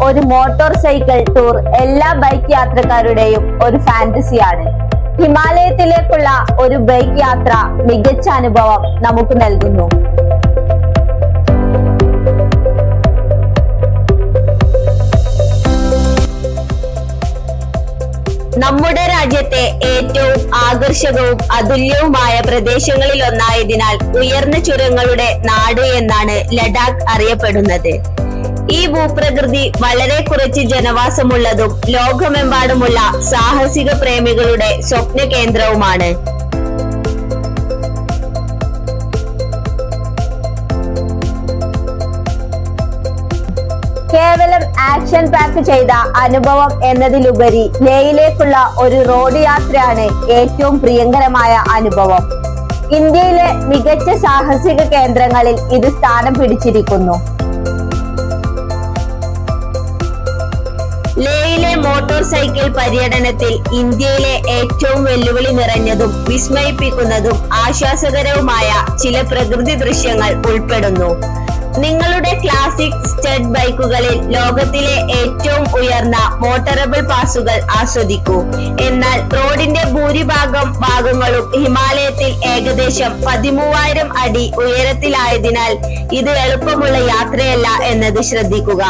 ഒരു motor cycle tour എല്ലാ bike യാത്രക്കാരുടെയും ഒരു ഫാന്റസിയാണ്. ഹിമാലയത്തിലേക്കുള്ള ഒരു ബൈക്ക് യാത്ര മികച്ച അനുഭവം നമുക്ക് നൽകുന്നു. നമ്മുടെ രാജ്യത്തെ ഏറ്റവും ആകർഷകവും അതുല്യവുമായ പ്രദേശങ്ങളിൽ ഒന്നായതിനാൽ ഉയർന്ന ചുരങ്ങളുടെ നാട് എന്നാണ് ലഡാക്ക് അറിയപ്പെടുന്നത്. ഈ ഭൂപ്രകൃതി വളരെ കുറച്ച് ജനവാസമുള്ളതും ലോകമെമ്പാടുമുള്ള സാഹസിക പ്രേമികളുടെ സ്വപ്ന കേന്ദ്രവുമാണ്. കേവലം ആക്ഷൻ പാക്ക് ചെയ്ത അനുഭവം എന്നതിലുപരി ലേയിലേക്കുള്ള ഒരു റോഡ് യാത്രയാണ് ഏറ്റവും പ്രിയങ്കരമായ അനുഭവം. ഇന്ത്യയിലെ മികച്ച സാഹസിക കേന്ദ്രങ്ങളിൽ ഇത് സ്ഥാനം പിടിച്ചിരിക്കുന്നു. ലേയിലെ മോട്ടോർ സൈക്കിൾ പര്യടനത്തിൽ ഇന്ത്യയിലെ ഏറ്റവും വെല്ലുവിളി നിറഞ്ഞതും വിസ്മയിപ്പിക്കുന്നതും ആശ്വാസകരവുമായ ചില പ്രകൃതി ദൃശ്യങ്ങൾ ഉൾപ്പെടുന്നു. നിങ്ങളുടെ ക്ലാസിക് സ്റ്റഡ് ബൈക്കുകളിൽ ലോകത്തിലെ ഏറ്റവും ഉയർന്ന മോട്ടറബിൾ പാസുകൾ ആസ്വദിക്കൂ. എന്നാൽ റോഡിന്റെ ഭൂരിഭാഗം ഭാഗങ്ങളും ഹിമാലയത്തിൽ ഏകദേശം 13,000 അടി ഉയരത്തിലായതിനാൽ ഇത് എളുപ്പമുള്ള യാത്രയല്ല എന്നത് ശ്രദ്ധിക്കുക.